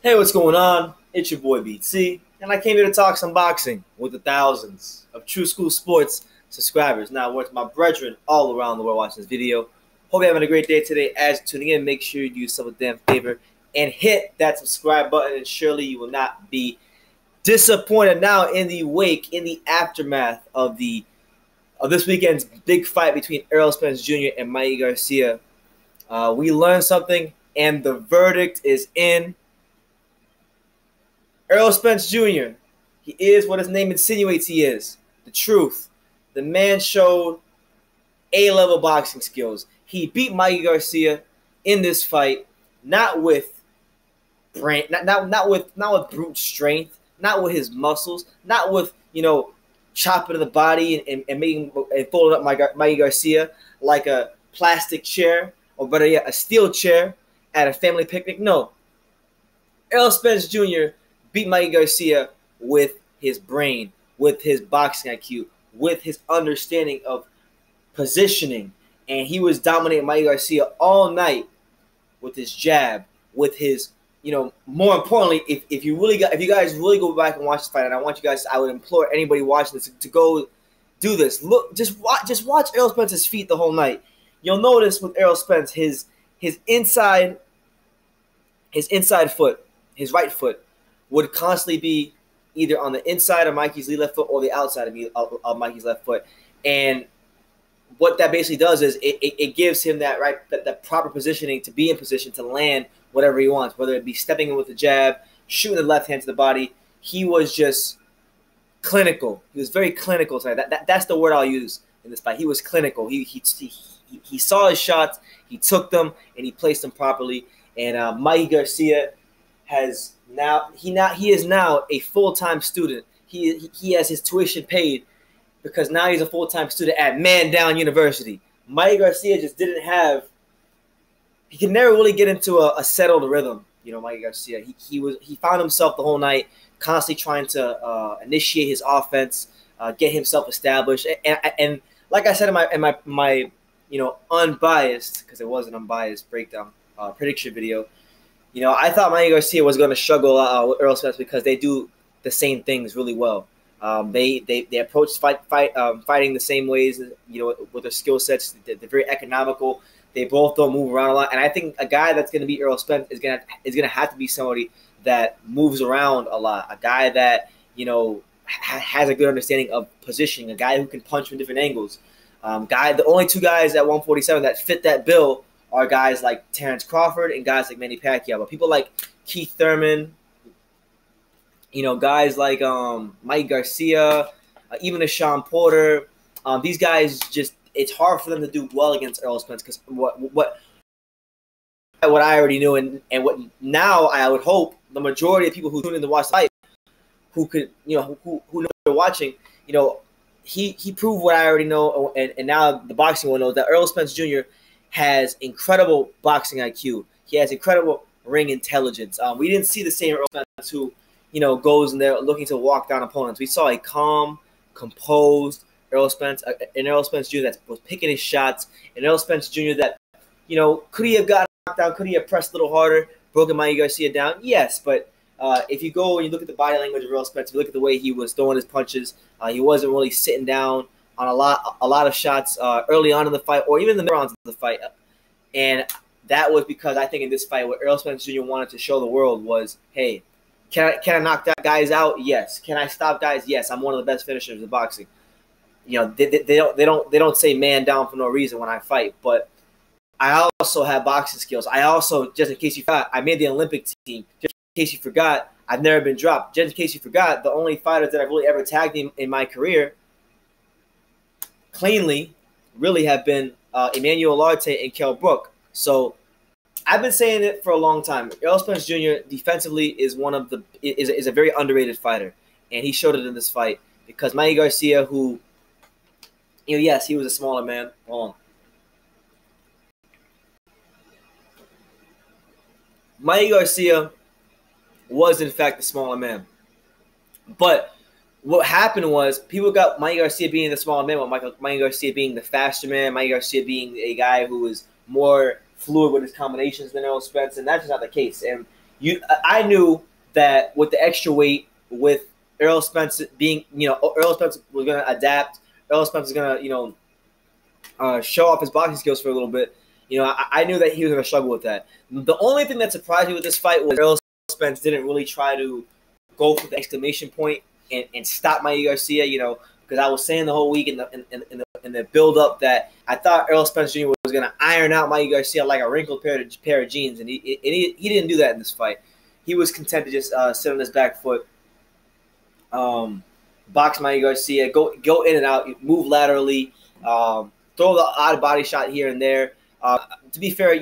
Hey, what's going on? It's your boy BT, and I came here to talk some boxing with the thousands of True School Sports subscribers. Now, with my brethren all around the world watching this video. Hope you're having a great day today. As you're tuning in, make sure you do yourself a damn favor and hit that subscribe button, and surely you will not be disappointed. Now, in the wake, in the aftermath of this weekend's big fight between Errol Spence Jr. and Mikey Garcia, we learned something, and the verdict is in. Errol Spence Jr., he is what his name insinuates he is, the truth. The man showed A-level boxing skills. He beat Mikey Garcia in this fight, not with not with brute strength, not with his muscles, not with, chopping the body and making and folding up Mikey Garcia like a plastic chair, or better yet, a steel chair at a family picnic. No. Errol Spence Jr. beat Mikey Garcia with his brain, with his boxing IQ, with his understanding of positioning. And he was dominating Mikey Garcia all night with his jab, with his, more importantly, if you guys really go back and watch this fight, and I would implore anybody watching this to go do this. Look, just watch Errol Spence's feet the whole night. You'll notice with Errol Spence, his inside foot, his right foot, would constantly be either on the inside of Mikey's left foot or the outside of Mikey's left foot. And what that basically does is it gives him that proper positioning to be in position to land whatever he wants, whether it be stepping in with the jab, shooting the left hand to the body. He was just clinical. He was very clinical tonight. That's the word I'll use in this fight. He was clinical. He saw his shots, he took them, and he placed them properly. And Mikey Garcia he is now a full-time student. He has his tuition paid because now he's a full-time student at Man Down University. Mikey Garcia just didn't have – he could never really get into a settled rhythm, Mikey Garcia. He found himself the whole night constantly trying to initiate his offense, get himself established. And like I said in my unbiased, because it was an unbiased breakdown prediction video, I thought Mikey Garcia was going to struggle with Errol Spence because they do the same things really well. They approach fighting the same ways, with their skill sets. They're very economical. They both don't move around a lot. And I think a guy that's going to beat Errol Spence is going to have to be somebody that moves around a lot, a guy that has a good understanding of positioning, a guy who can punch from different angles. The only two guys at 147 that fit that bill are guys like Terrence Crawford and guys like Manny Pacquiao. But people like Keith Thurman, guys like Mikey Garcia, even a Sean Porter, these guys it's hard for them to do well against Errol Spence because what I already knew and what now I would hope the majority of people who tune in to watch the fight, who could who know they're watching, he proved what I already know, and now the boxing world knows that Errol Spence Jr. has incredible boxing IQ. He has incredible ring intelligence. We didn't see the same Errol Spence who, goes in there looking to walk down opponents. We saw a calm, composed Errol Spence, an Errol Spence Jr. that was picking his shots, an Errol Spence Jr. that, could he have gotten knocked down? Could he have pressed a little harder, broken Mikey Garcia down? Yes, but if you go and you look at the body language of Errol Spence, if you look at the way he was throwing his punches, he wasn't really sitting down on a lot of shots early on in the fight, or even in the middle rounds of the fight. And that was because I think in this fight, what Errol Spence Jr. wanted to show the world was, hey, can I knock that guys out? Yes. Can I stop guys? Yes. I'm one of the best finishers in boxing. They don't say man down for no reason when I fight, but I also have boxing skills. I also, just in case you forgot, I made the Olympic team. Just in case you forgot, I've never been dropped. Just in case you forgot, the only fighters that I've really ever tagged in my career cleanly really have been Emmanuel Larte and Kell Brook. So I've been saying it for a long time. Errol Spence Jr. defensively is is a very underrated fighter, and he showed it in this fight because Mikey Garcia, who, yes, he was a smaller man. Hold on. Mikey Garcia was in fact a smaller man, but what happened was people got Mikey Garcia being the smaller man, with Mikey Garcia being the faster man, Mikey Garcia being a guy who was more fluid with his combinations than Errol Spence, and that's just not the case. And I knew that with the extra weight, with Errol Spence being, Errol Spence was going to adapt. Errol Spence was going to, show off his boxing skills for a little bit. I knew that he was going to struggle with that. The only thing that surprised me with this fight was Errol Spence didn't really try to go for the exclamation point and stop Mikey Garcia. Because I was saying the whole week in the build up that I thought Errol Spence Jr. was going to iron out Mikey Garcia like a wrinkled pair of jeans, and he didn't do that in this fight. He was content to just sit on his back foot, box Mikey Garcia, go in and out, move laterally, throw the odd body shot here and there. To be fair,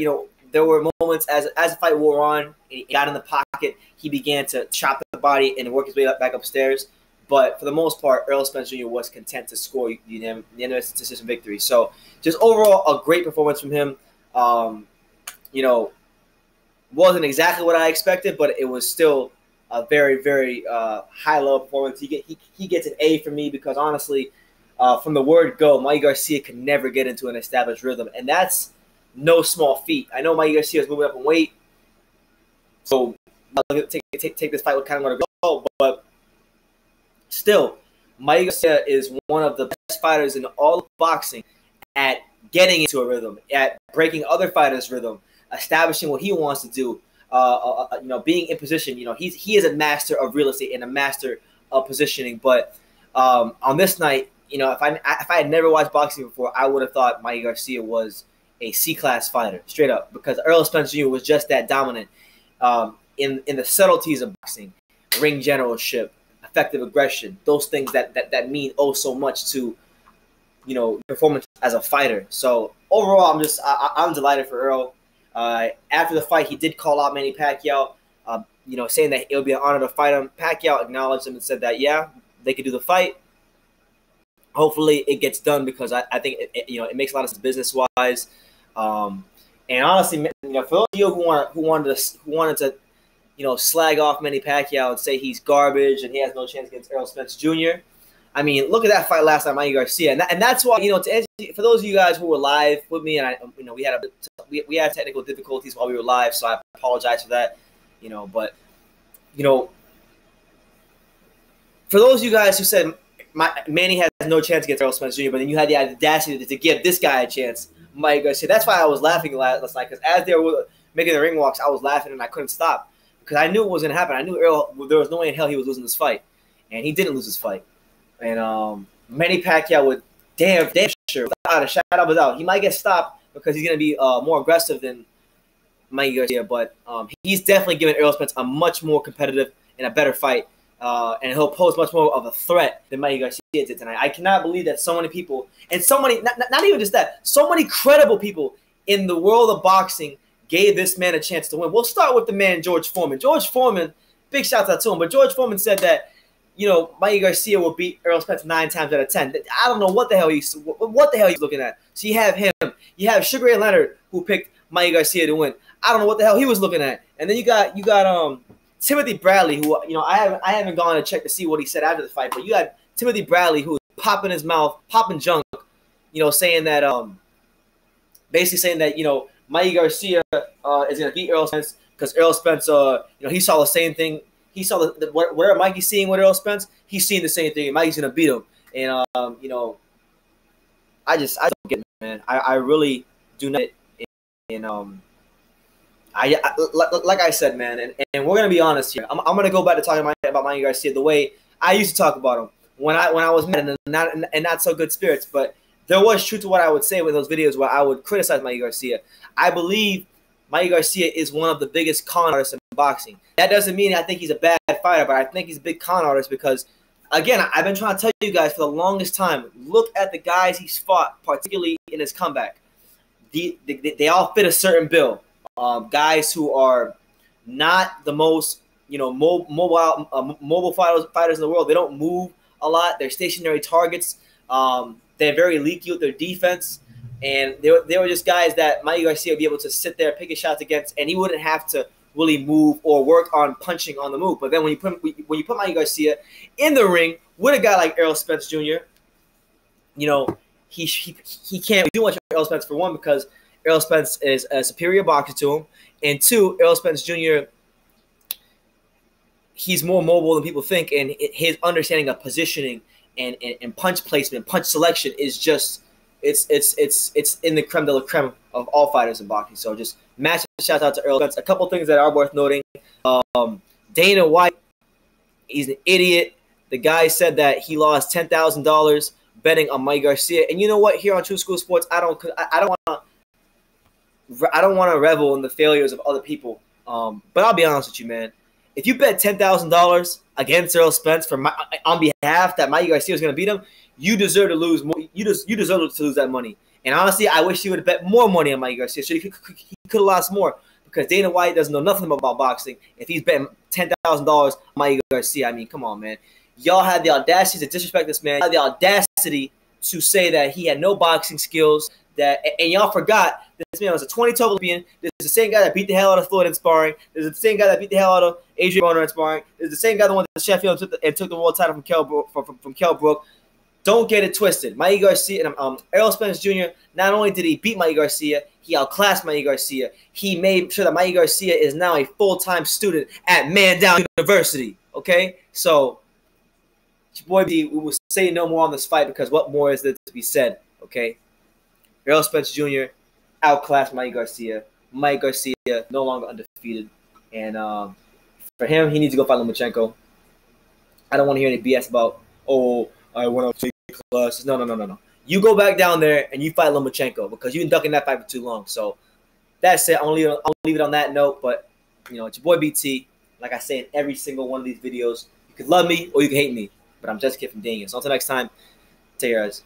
there were moments as the fight wore on, and he got in the pocket, he began to chop the body and work his way back upstairs. But for the most part, Errol Spence Jr. was content to score the unanimous decision victory. So just overall, a great performance from him. Wasn't exactly what I expected, but it was still a very, very high-level performance. He gets an A from me because, honestly, from the word go, Mikey Garcia can never get into an established rhythm, and that's no small feat. I know Mikey Garcia is moving up in weight, so I'll take this fight with kind of where to go, but still, Mikey Garcia is one of the best fighters in all of boxing at getting into a rhythm, at breaking other fighters' rhythm, establishing what he wants to do, being in position. He is a master of real estate and a master of positioning. But on this night, if I had never watched boxing before, I would have thought Mikey Garcia was a C-class fighter, straight up, because Errol Spence Jr. was just that dominant in the subtleties of boxing, ring generalship, effective aggression, those things that mean so much to performance as a fighter. So overall, I'm delighted for Errol. After the fight, he did call out Manny Pacquiao, saying that it would be an honor to fight him. Pacquiao acknowledged him and said that, yeah, they could do the fight. Hopefully it gets done because I think it makes a lot of sense business-wise. And honestly, for those of you who wanted to slag off Manny Pacquiao and say he's garbage and he has no chance against Errol Spence Jr., I mean, look at that fight last time, Mikey Garcia, and that's why for those of you guys who were live with me, and we had technical difficulties while we were live, so I apologize for that. But for those of you guys who said Manny has no chance against Errol Spence Jr., but then you had the audacity to give this guy a chance, Mikey Garcia. That's why I was laughing last night, because as they were making the ring walks, I was laughing and I couldn't stop because I knew it was going to happen. I knew Errol. There was no way in hell he was losing this fight, and he didn't lose this fight. And Manny Pacquiao would damn sure, without a shadow of a doubt, he might get stopped because he's going to be more aggressive than Mikey Garcia. But he's definitely given Errol Spence a much more competitive and a better fight, and he'll pose much more of a threat than Mikey Garcia did tonight. I cannot believe that so many people, and so many, not even just that, so many credible people in the world of boxing gave this man a chance to win. We'll start with the man George Foreman. George Foreman, big shout out to him, but George Foreman said that Mikey Garcia will beat Errol Spence 9 times out of 10. I don't know what the hell he's looking at. So you have him. You have Sugar Ray Leonard, who picked Mikey Garcia to win. I don't know what the hell he was looking at. And then you got Timothy Bradley, who I haven't gone to check to see what he said after the fight, but you had Timothy Bradley, who was popping his mouth, popping junk, saying that basically saying that Mikey Garcia is going to beat Errol Spence because Errol Spence he saw the same thing. He saw whatever Mikey's seeing with Errol Spence, he's seeing the same thing, and Mikey's gonna beat him. And I don't get it, man. I really do not. And like I said, man, and we're gonna be honest here. I'm gonna go back to talking about Mikey Garcia the way I used to talk about him when I was mad and not so good spirits. But there was truth to what I would say with those videos where I would criticize Mikey Garcia. I believe Mikey Garcia is one of the biggest con artists in boxing. That doesn't mean I think he's a bad fighter, but I think he's a big con artist because, again, I've been trying to tell you guys for the longest time, look at the guys he's fought, particularly in his comeback. They all fit a certain bill. Guys who are not the most mobile fighters in the world. They don't move a lot. They're stationary targets. They're very leaky with their defense. And they were just guys that Mikey Garcia would be able to sit there, pick his shots against, and he wouldn't have to really move or work on punching on the move. But then when you put Mikey Garcia in the ring with a guy like Errol Spence Jr., he can't do much with Errol Spence, for one, because Errol Spence is a superior boxer to him, and two, Errol Spence Jr. he's more mobile than people think, and his understanding of positioning and punch placement, punch selection is just it's in the creme de la creme of all fighters in boxing. So just massive shout out to Errol Spence. A couple things that are worth noting. Dana White, he's an idiot. The guy said that he lost $10,000 betting on Mikey Garcia. And you know what? Here on True School Sports, I don't want to revel in the failures of other people. But I'll be honest with you, man. If you bet $10,000 against Errol Spence on behalf that Mikey Garcia is going to beat him, you deserve to lose more. You deserve to lose that money. And honestly, I wish he would have bet more money on Mikey Garcia, so he could have lost more. Because Dana White doesn't know nothing about boxing. If he's betting $10,000 on Mikey Garcia, I mean, come on, man. Y'all had the audacity to disrespect this man. Had the audacity to say that he had no boxing skills. And y'all forgot this man was a 2012 Olympian. This is the same guy that beat the hell out of Floyd in sparring. This is the same guy that beat the hell out of Adrian Broner in sparring. This is the same guy that went to Sheffield and took the world title from Kell Brook. Don't get it twisted. Mikey Garcia and Errol Spence Jr., not only did he beat Mikey Garcia, he outclassed Mikey Garcia. He made sure that Mikey Garcia is now a full-time student at Mandown University. Okay? So, your boy B, we will say no more on this fight because what more is there to be said? Okay? Errol Spence Jr. outclassed Mikey Garcia. Mikey Garcia no longer undefeated. And for him, he needs to go fight Lomachenko. I don't want to hear any BS about, oh, I went up to classes. No. You go back down there and you fight Lomachenko because you've been ducking that fight for too long. So that's it. I'll leave it on that note. But, you know, it's your boy BT. Like I say in every single one of these videos, you can love me or you can hate me. But I'm just a kid from Daniel. So until next time, take care, guys.